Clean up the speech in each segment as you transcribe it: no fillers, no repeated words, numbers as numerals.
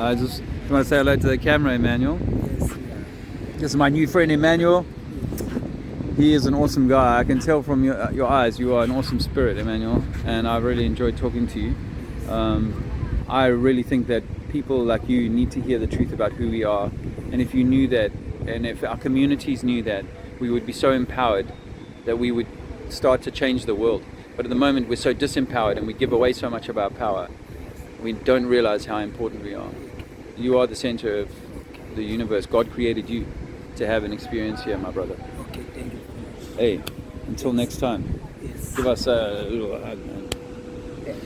I just want to say hello to the camera, Emmanuel. Yes, This is my new friend, Emmanuel. He is an awesome guy. I can tell from your eyes you are an awesome spirit, Emmanuel, and I really enjoyed talking to you. I really think that people like you need to hear the truth about who we are, and if you knew that, and if our communities knew that, we would be so empowered that we would start to change the world. But at the moment we're so disempowered and we give away so much of our power, we don't realize how important we are. You are the center of the universe. God created you to have an experience here, my brother. Okay, thank you very much. Hey, until next time, Yes. give us a little hug, man. Yes.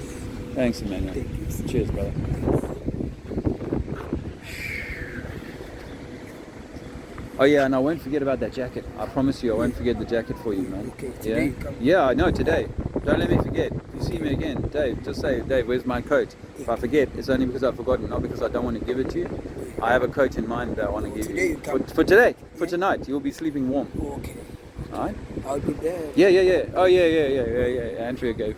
Thanks, Emmanuel. Thank you. Cheers, brother. Oh yeah, and I won't forget about that jacket. I promise you, I won't forget the jacket for you, man. Okay, today Yeah, come. yeah, I know, today. Don't let me forget. If you see me again, Dave, just say, Dave, where's my coat? If I forget, it's only because I've forgotten, not because I don't want to give it to you. I have a coat in mind that I want to give Today you. you come. For today, for tonight, you'll be sleeping warm. Okay. All right? I'll be there. Yeah. Oh, yeah. Andrea gave.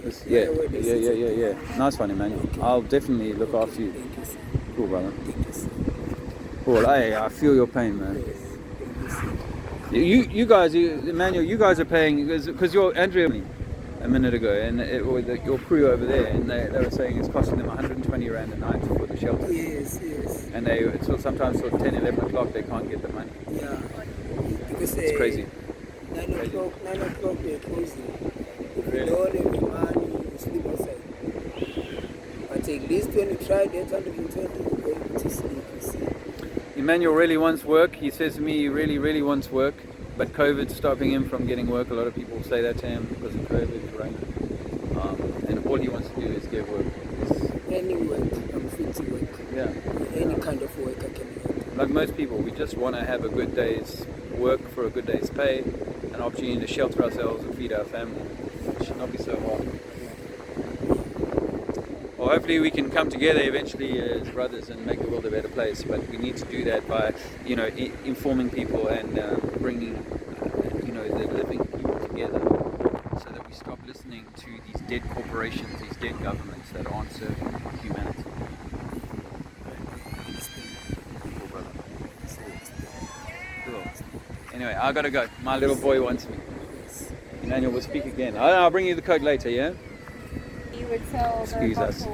Okay. Yeah. Nice one, Emmanuel. Okay. I'll definitely look after you. Thank you, sir. Cool, brother. Thank you, sir. Cool. Hey, I feel your pain, man. Yes. Thank you, sir. You guys, Emmanuel, you guys are paying because you're Andrea a minute ago, and your crew over there, and they were saying it's costing them 120 rand a night for the shelter. Yes. And sometimes till 10, 11 o'clock they can't get the money. Yeah. Because It's crazy. 9 o'clock they're closing. If Really? you don't have the money, you sleep outside. But at least when you try that 120, you're going to sleep. You see. Emmanuel really wants work. He says to me he really wants work, but COVID's stopping him from getting work. A lot of people say that to him because of COVID, right? And all he wants to do is get work. Any work, I'm fit to work. Yeah. Any kind of work I can work. Like most people, we just want to have a good day's work for a good day's pay, an opportunity to shelter ourselves and feed our family. It should not be so hard. Well, hopefully we can come together eventually as brothers and make the world a better place. But we need to do that by, informing people and bringing, the living people together, so that we stop listening to these dead corporations, these dead governments that aren't serving humanity. Cool, brother. Cool. Anyway, I gotta go. My little boy wants me. Emmanuel will speak again. I'll bring you the coat later, yeah? You would tell Excuse the us.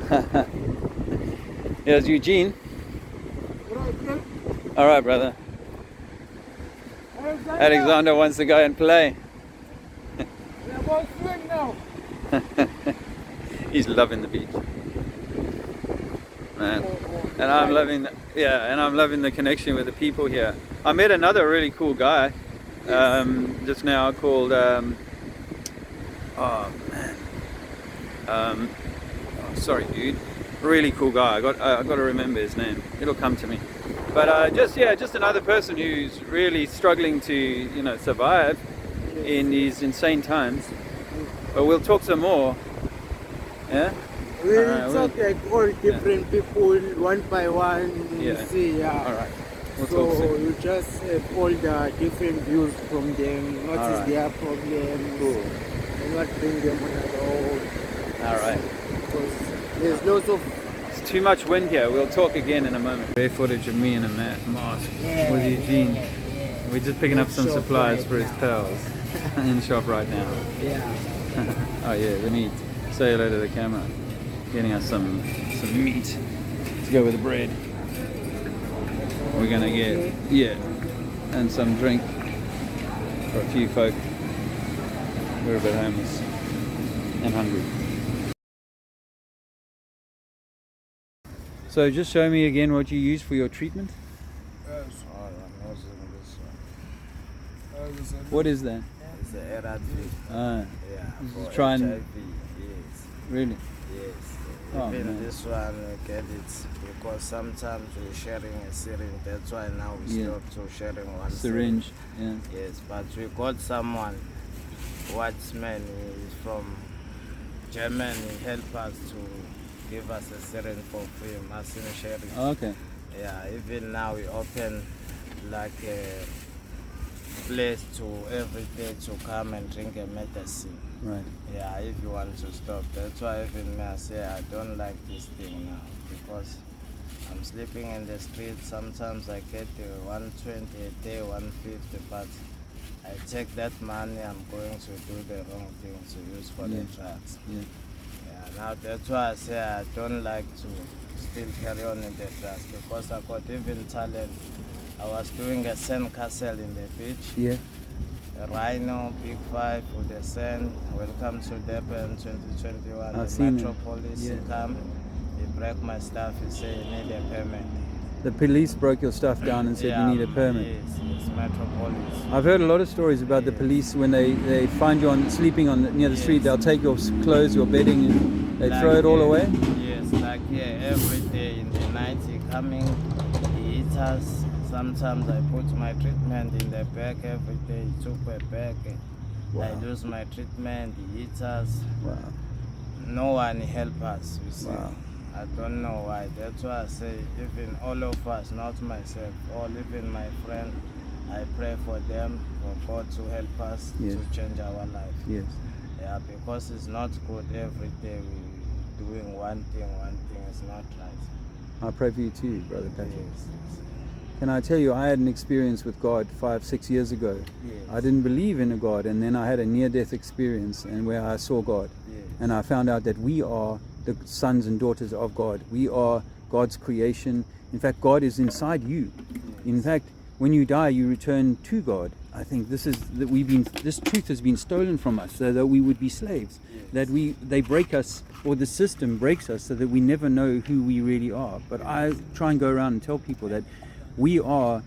couple. Here's Eugene. All right, brother. Alexander wants to go and play. He's loving the beach, man. And I'm loving, I'm loving the connection with the people here. I met another really cool guy just now called. Sorry, dude. Really cool guy. I got to remember his name. It'll come to me. But just another person who's really struggling to survive in these insane times. But we'll talk some more. Yeah. We'll talk like all different people, one by one. Yeah. You see, All right. We'll talk So soon. you just have all the different views from them. What All is right. their problem? Cool. And what bring them on the road? All right. Because there's lots of It's too much wind here. We'll talk again in a moment. Rare footage of me in a mask with Eugene. We're just picking up some Shop supplies right for his now. pals in the shop right now. yeah. Oh yeah, let me say hello to the camera. Getting us some meat to go with the bread. We're gonna get and some drink for a few folk. We're a bit homeless and hungry. So just show me again what you use for your treatment. What is that? It's the ARV. Ah, Yeah. This is For trying- HIV. Yes. really? Yes. Oh, Even man. this one we get it because sometimes we're sharing a syringe. That's why now we Yeah. stop to sharing one Syringe. Yeah. Yes, but we got someone, Watchman, is from Germany, help us to give us a syringe for free, machine sharing. Oh, okay. Yeah, even now we open like place to every day to come and drink a medicine. Right. Yeah, if you want to stop. That's why even me, I say I don't like this thing now because I'm sleeping in the street. Sometimes I get 120 a day, 150, but I take that money, I'm going to do the wrong thing to use for the drugs. Yeah. Yeah, now that's why I say I don't like to still carry on in the drugs because I got even talent. I was doing a sand castle in the beach. Yeah. A rhino, big five with the sand. Welcome to Durban 2021. I've The seen Metro it. Police Yeah. come, he break my stuff, he say you need a permit. The police broke your stuff down and said you need a permit. Yes, Metro Police. I've heard a lot of stories about the Yes. police when they find you sleeping near the street. They'll take your clothes, your bedding, and they throw it all away. Yes, like here every day in the night he coming, he eats us. Sometimes I put my treatment in the bag every day. He took my bag. Wow. I lose my treatment. He eats us. Wow. No one help us. You see. Wow. I don't know why. That's why I say even all of us, not myself, or even my friend, I pray for them, for God to help us Yes. to change our life. Yes. Yeah, because it's not good every day we doing one thing, it's not right. I pray for you too, Brother Patrick. Yes, Can I tell you, I had an experience with God 5-6 years ago. yes. I didn't believe in a God, and then I had a near-death experience and where I saw God. Yes. And I found out that we are the sons and daughters of God. We are God's creation. In fact, God is inside you. In fact, when you die, you return to God. I think this truth has been stolen from us so that we would be slaves. Yes. That they break us, or the system breaks us so that we never know who we really are. But I try and go around and tell people that we are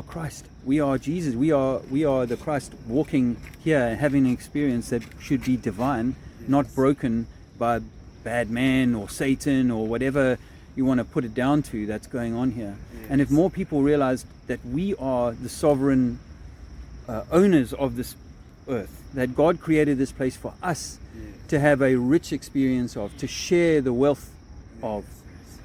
Christ. We are Jesus. We are the Christ walking here, having an experience that should be divine, not broken by bad man or Satan or whatever you want to put it down to that's going on here. Yes. And if more people realized that we are the sovereign owners of this earth, that God created this place for us to have a rich experience of, to share the wealth of.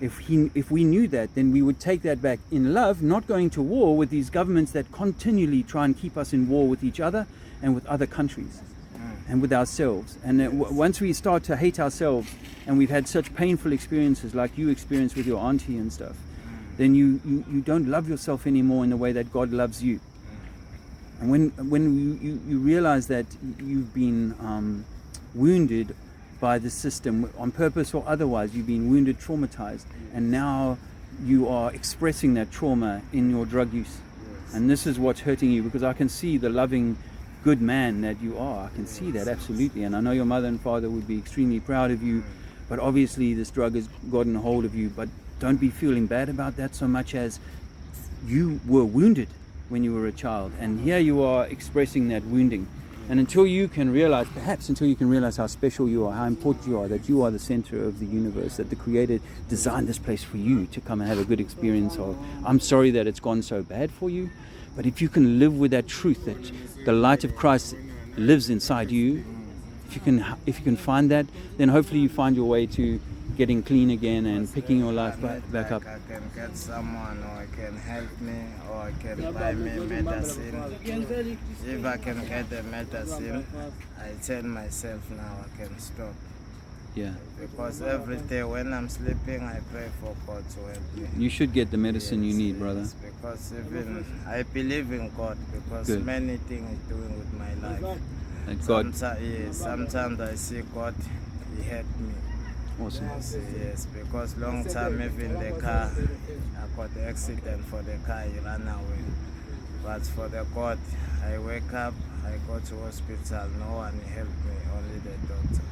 If we knew that, then we would take that back in love, not going to war with these governments that continually try and keep us in war with each other and with other countries and with ourselves. And once we start to hate ourselves, and we've had such painful experiences like you experienced with your auntie and stuff, then you don't love yourself anymore in the way that God loves you. And when you realize that you've been wounded by the system, on purpose or otherwise, you've been wounded, traumatized, and now you are expressing that trauma in your drug use. And this is what's hurting you, because I can see the loving, good man that you are. I can see that absolutely, and I know your mother and father would be extremely proud of you, but obviously this drug has gotten a hold of you. But don't be feeling bad about that so much as you were wounded when you were a child, and here you are expressing that wounding. And until you can realize how special you are, how important you are, that you are the center of the universe, that the Creator designed this place for you to come and have a good experience of. I'm sorry that it's gone so bad for you, but if you can live with that truth, that the light of Christ lives inside you, if you can find that, then hopefully you find your way to getting clean again and picking your life back up. I can get someone, or can help me, or can buy me medicine. If I can get the medicine, I tell myself now I can stop. Yeah. Because every day when I'm sleeping, I pray for God to help me. You should get the medicine you need, brother. Yes, because even I believe in God, because Good. many things He's doing with my life. That God. Sometimes I see God, He helped me. Awesome. Yes, because long time even the car, I got the accident for the car, he ran away. But for the God, I wake up, I go to hospital, no one helped me, only the doctor.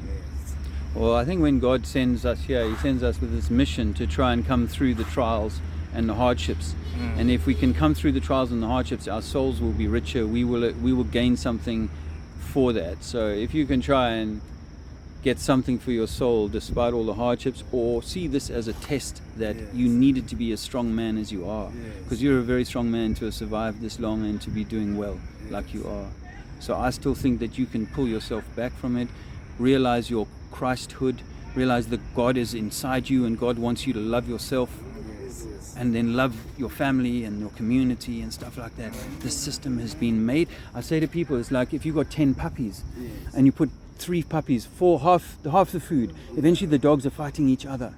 Yes. Well, I think when God sends us here, He sends us with this mission to try and come through the trials and the hardships. And if we can come through the trials and the hardships, our souls will be richer. We will gain something for that. So if you can try and get something for your soul despite all the hardships, or see this as a test that you needed to be a strong man as you are, because you're a very strong man to have survived this long and to be doing well like you are. So I still think that you can pull yourself back from it, realize your Christhood, realize that God is inside you and God wants you to love yourself. and then love your family and your community and stuff like that. The system has been made. I say to people, it's like if you've got 10 puppies and you put 3 puppies for half the food, eventually the dogs are fighting each other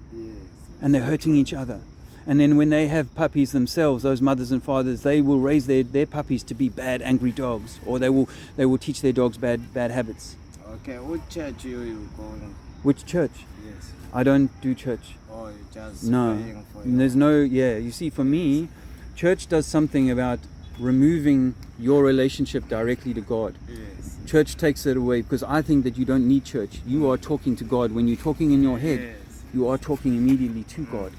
and they're hurting each other. And then when they have puppies themselves, those mothers and fathers, they will raise their puppies to be bad, angry dogs, or they will teach their dogs bad habits. Okay, which church are you going? Which church? Yes. I don't do church. Oh, you just No. praying for you. There's no, you see, for me, church does something about removing your relationship directly to God. Yes. Church takes it away, because I think that you don't need church. You are talking to God. When you're talking in your head, Yes. you are talking immediately to God.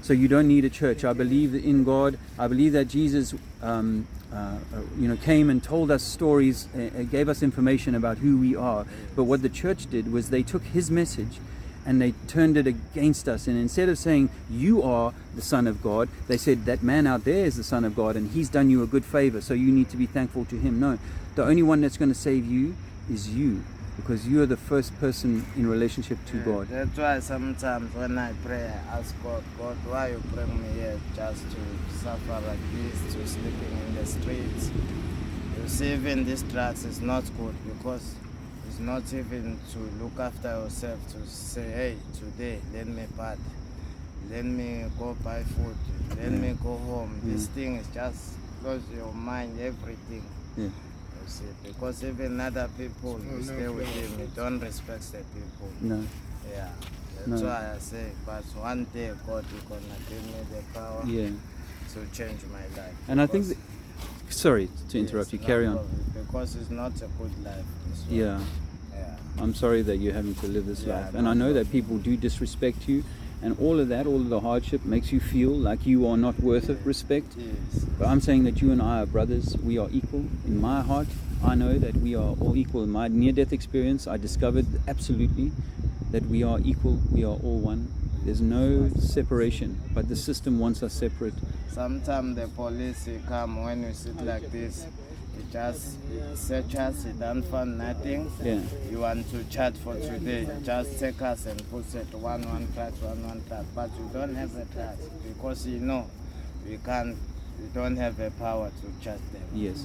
So you don't need a church. I believe in God. I believe that Jesus came and told us stories, gave us information about who we are. But what the church did was they took his message and they turned it against us. And instead of saying, you are the Son of God, they said, that man out there is the Son of God and he's done you a good favor, so you need to be thankful to him. No, the only one that's going to save you is you, because you are the first person in relationship to God. That's why sometimes when I pray, I ask God, why you bring me here just to suffer like this, to sleeping in the streets? You see, even this drugs is not good, because it's not even to look after yourself, to say, hey, today, let me party, let me go buy food, let me go home. This thing is just close your mind, everything. Yeah. See, because even other people who stay with him, you don't respect the people. No. Yeah, that's No. why I say, but one day God is gonna give me the power Yeah. to change my life. And I think Because- sorry to interrupt you, Yes, carry no on. problem, because it's not a good life. This one. Yeah. Yeah. I'm sorry that you're having to live this Yeah, life. no And I know that problem. people do disrespect you, and all of that, all of the hardship makes you feel like you are not worth of respect. Yes. But I'm saying that you and I are brothers. We are equal. In my heart, I know that we are all equal. In my near-death experience, I discovered absolutely that we are equal. We are all one. There's no separation, but the system wants us separate. Sometimes the police they come when you sit like this. It just search us, it don't find nothing. Yeah. You want to chat for today, you just take us and put it one track, but you don't have a track because you know we don't have the power to chat them. Yes.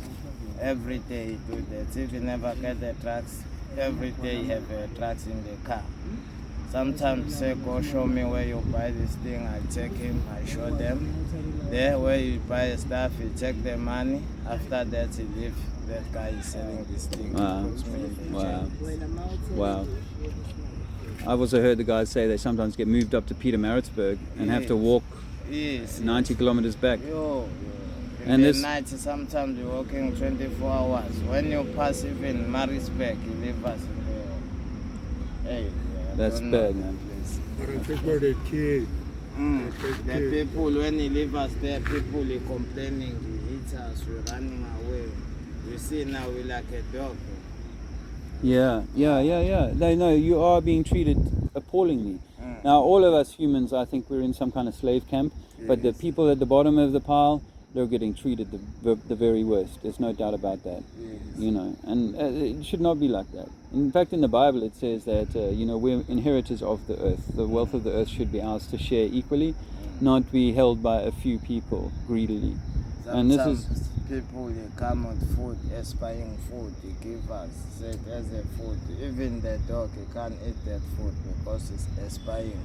Every day you do that. If you never get the tracks, every day you have tracks in the car. Sometimes say, go show me where you buy this thing. I take him, I show them. There where you buy stuff, you take the money. After that, he leave. That guy is selling this thing. Wow. He puts me in the Wow. jail. Wow. I've also heard the guys say they sometimes get moved up to Pietermaritzburg and have to Yes. walk Yes. 90 kilometers back. Yo. In And the this- night, sometimes you're working 24 hours. When you pass even Marisburg, you leave us in the... Hey, I That's don't know bad, that man. place. But I think about the kid. The people, when he leave us there, people are complaining, he hits us, we're running away. You see now we're like a dog. Yeah. They know you are being treated appallingly. Now, all of us humans, I think we're in some kind of slave camp, but the Yes. people at the bottom of the pile, they're getting treated the very worst. There's no doubt about that. You know, and it should not be like that. In fact, in the Bible, it says that we're inheritors of the earth. The wealth of the earth should be ours to share equally, not be held by a few people greedily. And this is Sometimes people they come with food, aspiring food, they give us, say there's a food. Even the dog, he can't eat that food because it's aspiring.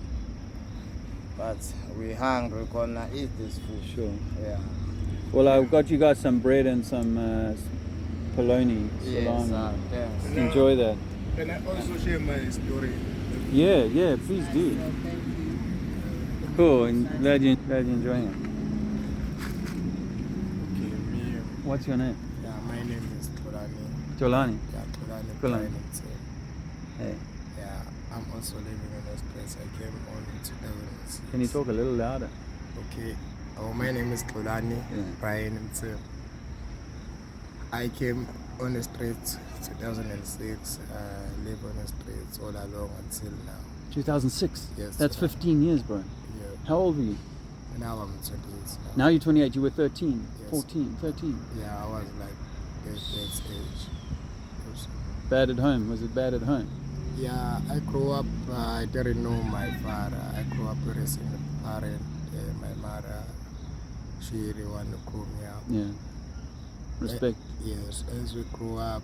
But we hungry, we're gonna eat this food. sure. Yeah. Well, I've got you guys some bread and some polony, Yes, salami. thanks. Enjoy that. Can I also share my story? Yeah, please do. Cool, and glad you're enjoying it. Okay, me. What's your name? Yeah, my name is Tolani. Jolani. Yeah, Tolani. Tolani. Brian. Hey, Yeah, I'm also living in this place. I came on in 2006. can you talk a little louder? Okay. Oh, my name is Tolani. Yeah. Brian himself. I came on the streets 2006. Live on the streets all along until now. 2006. Yes, That's sir. 15 years, bro. Yeah. How old were you? Now I'm 28. Now you're 28. You were 13, Yes. 14, 13. Yeah, I was like that age. Yes. Bad at home. Was it bad at home? Yeah, I grew up, I didn't know my father. I grew up with a single parent. My mother she really want to grow me up. Yeah. Respect. Yes, as we grew up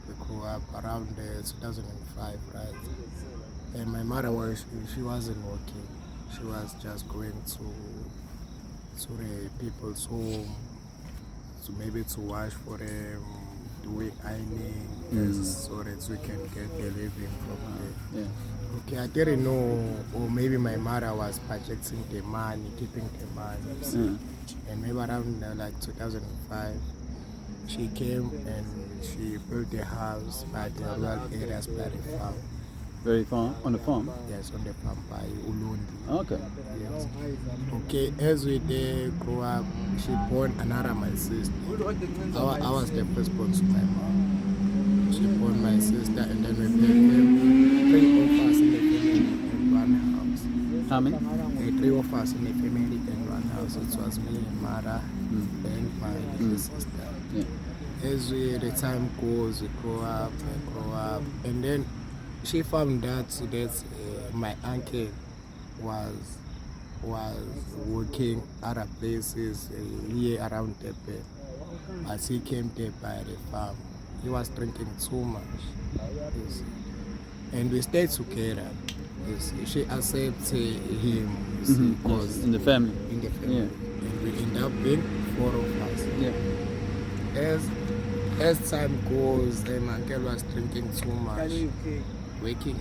around 2005, right? And my mother she wasn't working. She was just going to the people's home, maybe to wash for them, doing ironing, so that we can get a living from there. Yeah. Okay, I didn't know, or maybe my mother was projecting the money, keeping the money. And maybe around like 2005, she came and she built a house by the rural areas by the farm. Very farm on the farm. Yes, on the farm by Ulundi. Okay. Yes. Okay, as we there grew up, she born another my sister. I was the first born to my mom. She born my sister, and then we became 3 of us in the family in one house. How many? 3 of us in the family in one house. It was me and mother and my little sister. Yeah. As the time goes, we grow up, and then she found that my uncle was working other places here around Tepe. As he came there by the farm, he was drinking too much. You see. And we stayed together. You see. She accepted him, you see, because in the family. In the family. Yeah. And we end up being 4 of us. Yeah. As time goes, my uncle was drinking too much. Waking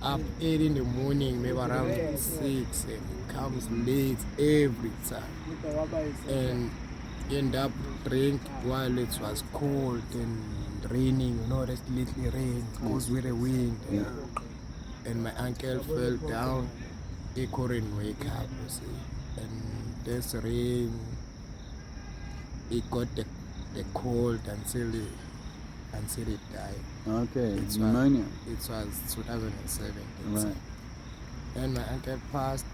up 8 in the morning, maybe around 6, and comes late every time. And end up drink while it was cold and raining, that little rain goes with the wind. And my uncle fell down, he couldn't wake up, you see. And this rain, he got the cold until it died. Okay. Pneumonia. It was 2007. Right. And my uncle passed,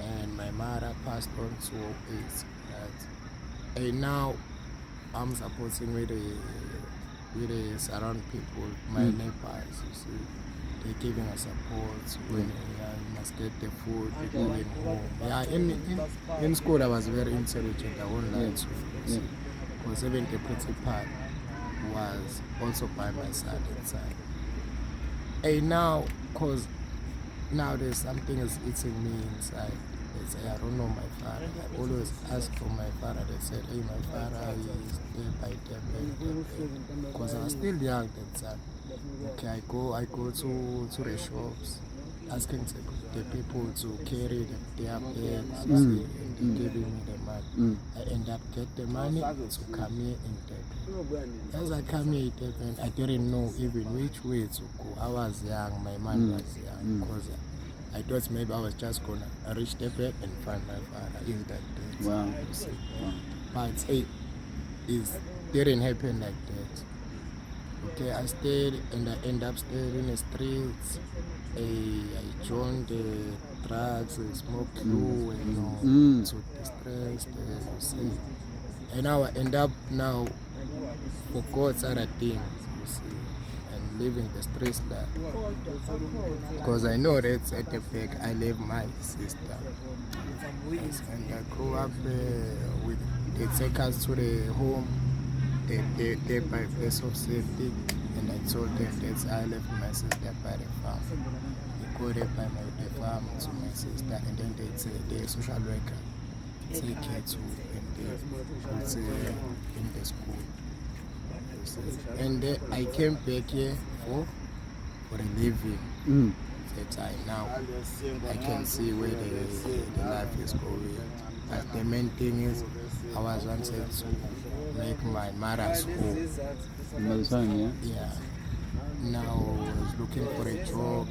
and my mother passed on to AIDS. Right? And now I'm supporting with the surround people, my neighbors. You see, they're giving us support when you must get the food, going home. Yeah, in school I was very intelligent. I won't lie to you. Because even the principal was also by my side inside. And now, because now there's something is eating me inside. They say, I don't know my father. I always ask for my father. They said, hey, my father is day by day. Because I was still young at that time. Okay, I go to the shops, asking the people to carry their bags, and giving me the money. I end up get the money to come here in Durban. As I come here in Durban, I didn't know even which way to go. I was young, my man was young, because I thought maybe I was just gonna reach Durban and find my father. Is that it? Wow. But it didn't happen like that. Okay, I stayed and I end up staying in the streets. I joined the drugs, I smoked glue, and so distressed, you see. And now I end up for God's other things, you see, and living the streets there. Because I know that at the back I live my sister. Yes, and I grew up they take us to the home. They by place of safety, and I told them that I left my sister by the farm. They go there by the farm to my sister, and then they say the social worker take her to and they in the school. And then I came back here for a living. That I now I can see where the life is going. But the main thing is I was wanted to make my mother's home. Mother's home, yeah? Yeah. Now I was looking for a job.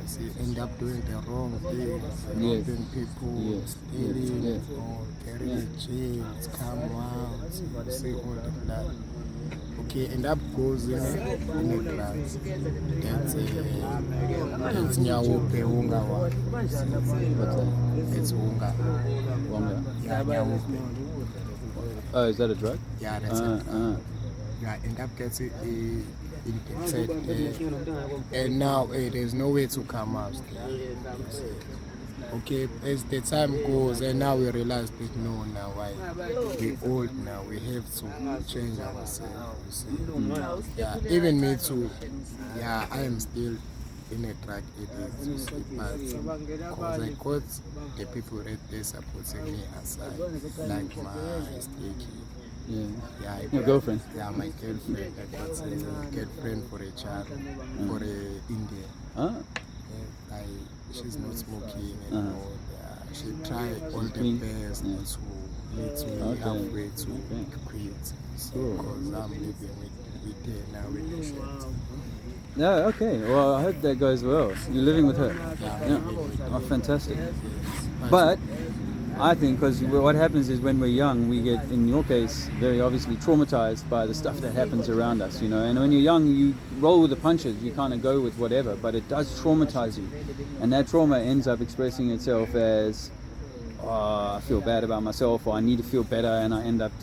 See, end up doing the wrong things, robbing people, stealing, carrying chains, come out, see all the blood. Okay, end up goes in a class. That's Nyawope Unga one. What's that? It's Unga. Wonga. Yeah, Nyawope. Oh, is that a drug? Yeah, that's it. Yeah, end up getting injected, and now there's no way to come out. okay, as the time goes, and now we realize that no, now we old now, we have to change ourselves. You see. Yeah, even me too. Yeah, I am still in a drug addict, you see, but because I got the people that they supporting me aside, like my sticky. Yeah. I Your got- girlfriend? Yeah, my girlfriend. I got a girlfriend for a child, for a Indian. Ah, Yeah, she's not smoking anymore. Yeah, she tried all the clean. best Yeah. to meet me Okay. halfway to Okay. quit. Cool. Because I'm living with her now with the shelter. Yeah, okay. Well, I hope that goes well. You're living with her. Yeah, Yeah. Oh, fantastic. But I think because what happens is when we're young, we get, in your case, very obviously traumatized by the stuff that happens around us, you know. And when you're young, you roll with the punches, you kind of go with whatever, but it does traumatize you. And that trauma ends up expressing itself as, oh, I feel bad about myself, or I need to feel better, and I end up,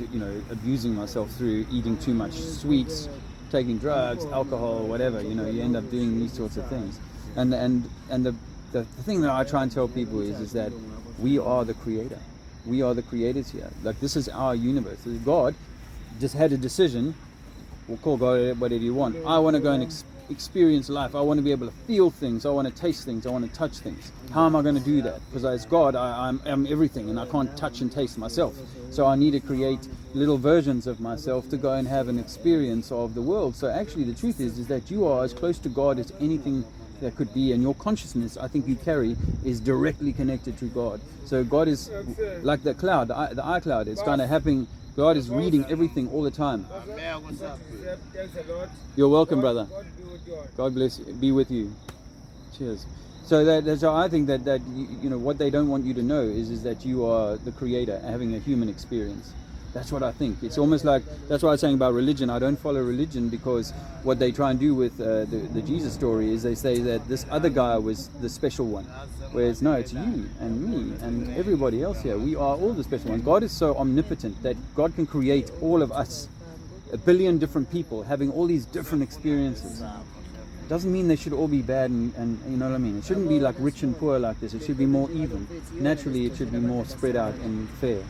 abusing myself through eating too much sweets, taking drugs, alcohol, whatever. You know, you end up doing these sorts of things. And the thing that I try and tell people is that we are the creator. We are the creators here. Like, this is our universe. God just had a decision. We'll call God whatever you want. I want to go and experience life. I want to be able to feel things. I want to taste things. I want to touch things. How am I going to do that? Because as God, I'm everything, and I can't touch and taste myself. So I need to create little versions of myself to go and have an experience of the world. So actually, the truth is that you are as close to God as anything that could be, and your consciousness, I think you carry, is directly connected to God. So God is like the cloud, the iCloud. It's kind of happening. God is reading everything all the time. You're welcome, brother. God bless you. Be with you. Cheers. So that's how I think that what they don't want you to know is that you are the creator having a human experience. That's what I think. It's almost like, that's what I was saying about religion. I don't follow religion because what they try and do with the Jesus story is they say that this other guy was the special one. Whereas no, it's you and me and everybody else here. We are all the special ones. God is so omnipotent that God can create all of us, 1 billion different people having all these different experiences. Doesn't mean they should all be bad and you know what I mean. It shouldn't be like rich and poor like this. It should be more even. Naturally, it should be more spread out and fair.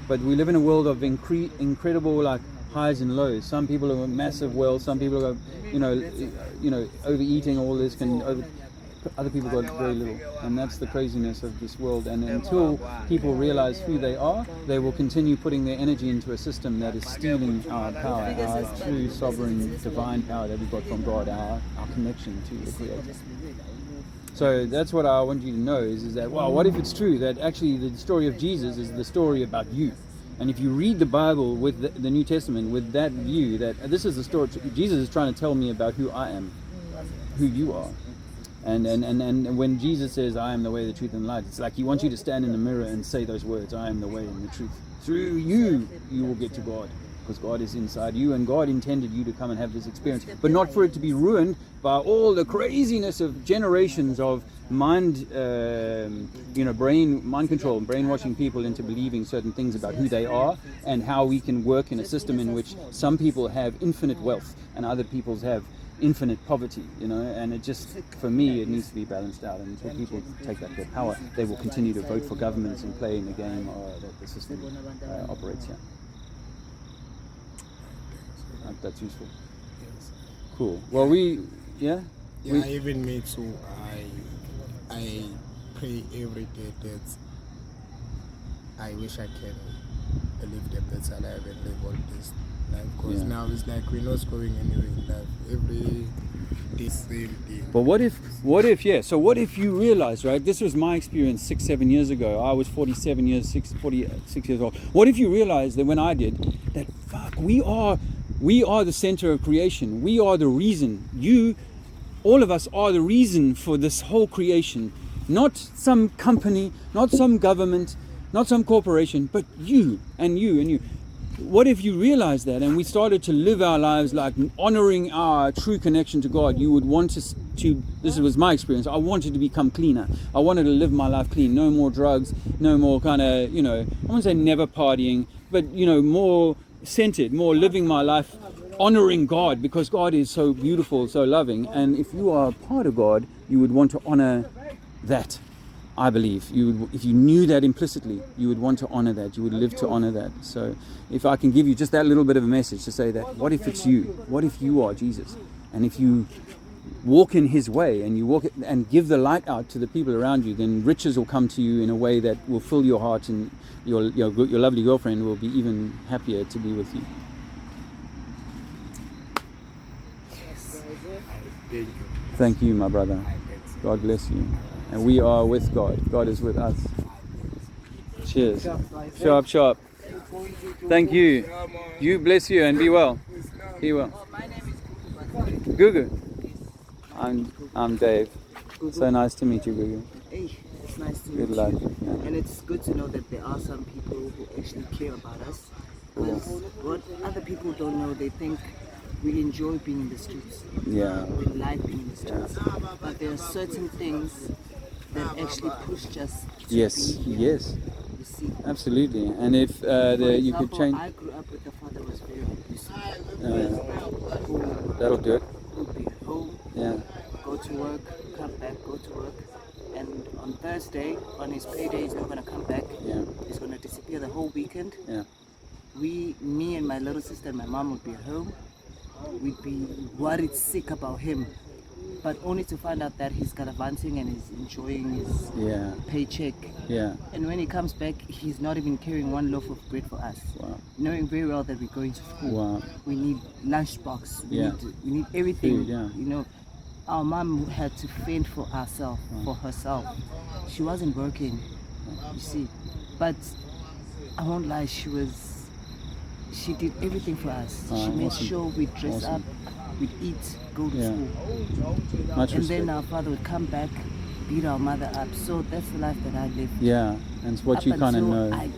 But we live in a world of incredible like highs and lows. Some people are massive wealth. Some people are, overeating. All this other people got very little, and that's the craziness of this world. And until people realize who they are, they will continue putting their energy into a system that is stealing our power, our true sovereign divine power that we got from God, our connection to the Creator. So that's what I want you to know is that, well, what if it's true that actually the story of Jesus is the story about you? And if you read the Bible with the New Testament with that view, that this is the story, Jesus is trying to tell me about who I am, who you are. And when Jesus says, I am the way, the truth, and the light, it's like he wants you to stand in the mirror and say those words, I am the way and the truth. Through you will get to God. Because God is inside you, and God intended you to come and have this experience, but not for it to be ruined by all the craziness of generations of mind control, brainwashing people into believing certain things about who they are, and how we can work in a system in which some people have infinite wealth and other people have infinite poverty, and it just, for me, it needs to be balanced out. And until people take back their power, they will continue to vote for governments and play in the game that the system operates here. That's useful. Yes. Cool. Well, Even me too. I pray every day that I wish I can live the better life and live all this life. Because now it's like we're not going anywhere in life. Every day, same thing. But what if you realize, right? This was my experience 6-7 years ago. I was 46 years old. What if you realize that when I did that, we are the center of creation. We are the reason. All of us are the reason for this whole creation. Not some company, not some government, not some corporation, but you and you and you. What if you realize that and we started to live our lives like honoring our true connection to God? You would want to, this was my experience, I wanted to become cleaner. I wanted to live my life clean. No more drugs, no more kind of, I wouldn't say never partying, but, more centered, more living my life honoring God, because God is so beautiful, so loving. And if you are part of God, you would want to honor that. I believe you would, if you knew that implicitly, you would want to honor that. You would live to honor that. So if I can give you just that little bit of a message to say that, what if it's you? What if you are Jesus? And if you walk in his way and you walk it, and give the light out to the people around you, then riches will come to you in a way that will fill your heart, and your lovely girlfriend will be even happier to be with you. Thank you, my brother. God bless you. And we are with God. God is with us. Cheers. Sharp, sharp. Thank you. You bless you and be well. Be well. Gugu. I'm Dave. So nice to meet you, Gugu. Hey, it's nice to Good meet luck. you. Yeah. And it's good to know that there are some people who actually care about us. Because what other people don't know, they think we enjoy being in the streets. Yeah. We like being in the streets. But there are certain things that actually pushed us to Yes. be here. Yes. You see. Absolutely. And if For you could example, change, I grew up with a father who was very abusive. that'll do it. Who would be at home, Yeah. go to work, come back, go to work. And on Thursday, on his payday, he's not going to come back. Yeah. He's going to disappear the whole weekend. Yeah. Me and my little sister and my mom would be at home. We'd be worried sick about him. But only to find out that he's gallivanting and he's enjoying his Yeah. paycheck. Yeah. And when he comes back, he's not even carrying one loaf of bread for us. Wow. Knowing very well that we're going to school. Wow. We need lunchbox. Yeah. We need everything. Food, yeah. You know, our mom had to fend for herself. She wasn't working, you see. But I won't lie, she did everything for us. She made awesome. sure we dress Awesome. up, we'd eat, go to Yeah. school. Much And respect. then our father would come back, beat our mother up. So that's the life that I lived. Yeah. And it's what Up you kind of until know. I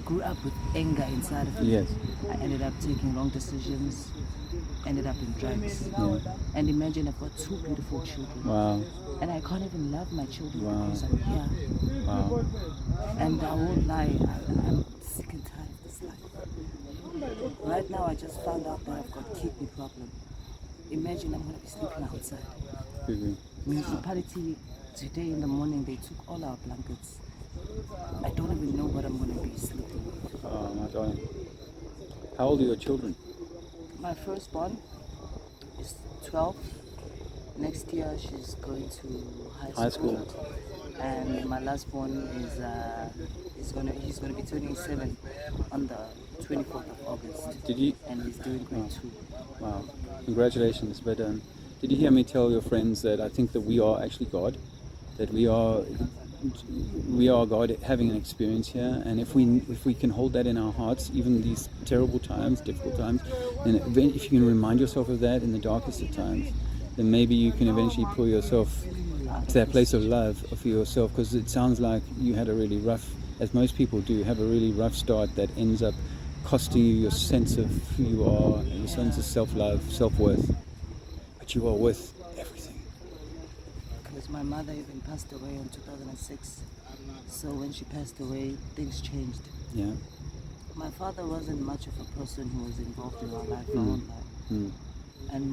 grew up with anger inside of me. Yes. I ended up taking wrong decisions, ended up in drugs. Yeah. And imagine I've got 2 beautiful children. Wow. And I can't even love my children Wow. because I'm here. Wow. And I won't lie, I'm sick and tired of this life. Right now I just found out that I've got kidney problem. Imagine I'm going to be sleeping outside. Gugu. Municipality, today in the morning, they took all our blankets. I don't even know what I'm going to be sleeping with. Oh my God. How old are your children? My firstborn is 12. Next year she's going to high school. And my lastborn he's gonna be turning 7 on the 24th of August. Did you? And he's doing grade 2. Wow. Congratulations. But did you hear me tell your friends that I think that we are actually God? That we are God having an experience here, and if we can hold that in our hearts, even these terrible times, difficult times, and if you can remind yourself of that in the darkest of times, then maybe you can eventually pull yourself to that place of love for yourself, because it sounds like you had a really rough, as most people do, have a really rough start that ends up costing you your sense of who you are, your sense of self-love, self-worth, but you are worth everything. Because my mother even passed away in 2006. So when she passed away, things changed. Yeah. My father wasn't much of a person who was involved in our life, our own life. Mm. And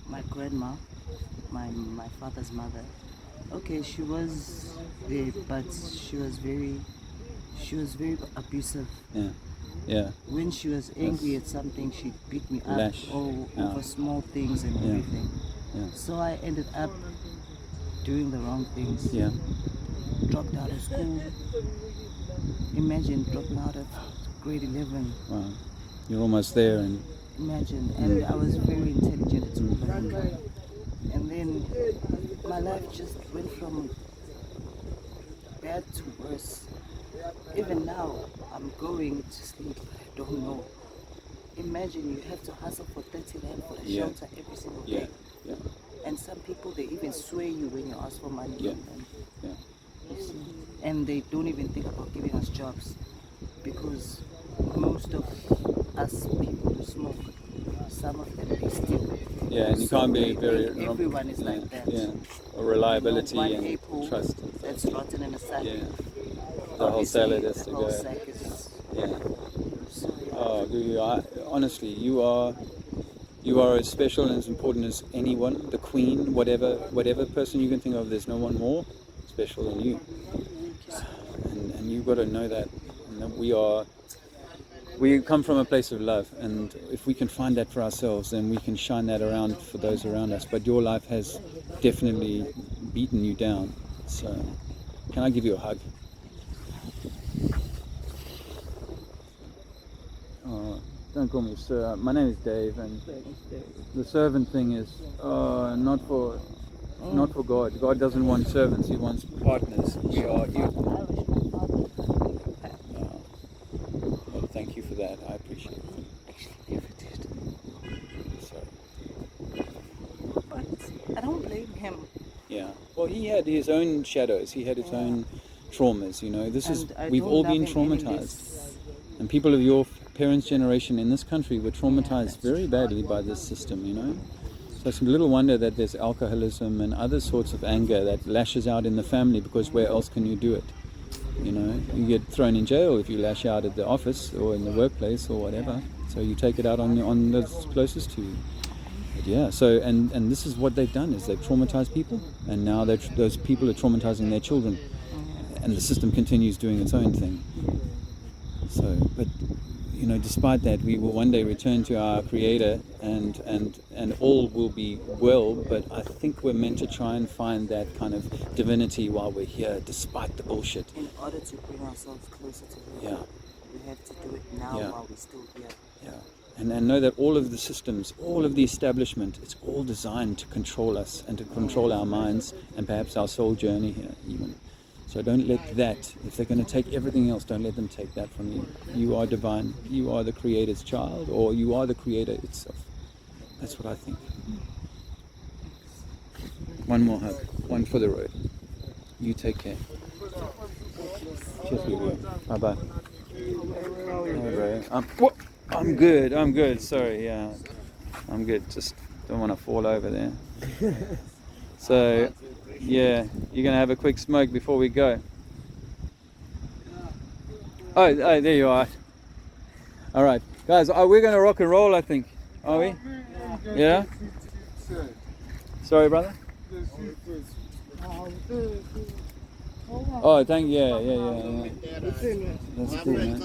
my grandma, my father's mother, okay, she was there, but she was very abusive. Yeah. Yeah. When she was angry at something, she'd beat me up Lash over small things and Yeah. everything. Yeah. So I ended up doing the wrong things. Yeah. Dropped out of school. Imagine dropping out of grade 11. Wow. You're almost there, and Imagine. And I was very intelligent at school. And then my life just went from bad to worse. Even now, I'm going to sleep, but I don't know. Imagine you have to hustle for 30 rand for a Yeah. shelter every single yeah. day. Yeah. And some people, they even sway you when you ask for money Yeah. from them. Yeah. You see? And they don't even think about giving us jobs, because most of us people who smoke, some of them they steal. Yeah, and you So can't be they very think everyone is like that. Yeah, or reliability One and apple trust. that's rotten in a sack. Yeah, the whole Obviously, salad has the to whole go. sack is Yeah. so, yeah. Oh, Gugu, honestly, you are as special and as important as anyone, the queen, whatever person you can think of. There's no one more. special than you. And you've got to know that, and that we come from a place of love, and if we can find that for ourselves, then we can shine that around for those around us. But your life has definitely beaten you down. So, can I give you a hug? Oh, don't call me sir. My name is Dave, and the servant thing is not for God. God doesn't want servants; He wants partners. We are equal. Well, thank you for that. I appreciate it. Sorry. But I don't blame him. Yeah. Well, he had his own shadows. He had his own traumas. You know, we've all been traumatized, and people of your parents' generation in this country were traumatized very badly by this system. You know. So it's little wonder that there's alcoholism and other sorts of anger that lashes out in the family, because where else can you do it? You know, you get thrown in jail if you lash out at the office or in the workplace or whatever. So you take it out on those closest to you. But yeah, so and this is what they've done, is they've traumatized people, and now those people are traumatizing their children, and the system continues doing its own thing. So, but you know, despite that, we will one day return to our Creator, and all will be well. But I think we're meant to try and find that kind of divinity while we're here, despite the bullshit. In order to bring ourselves closer to Him, Yeah. we have to do it now while we're still here. Yeah. And know that all of the systems, all of the establishment, it's all designed to control us and to control our minds and perhaps our soul journey here even. So don't let that, if they're going to take everything else, don't let them take that from you. You are divine. You are the Creator's child, or you are the Creator itself. That's what I think. One more hug. One for the road. You take care. Cheers, Lulu. Bye-bye. I'm good. Sorry, yeah. I'm good. Just don't want to fall over there. So, yeah, you're going to have a quick smoke before we go. Oh, there you are. All right. Guys, we're going to rock and roll, I think. Are we? Yeah? Sorry, brother? Oh, thank you. Yeah. That's cool, man.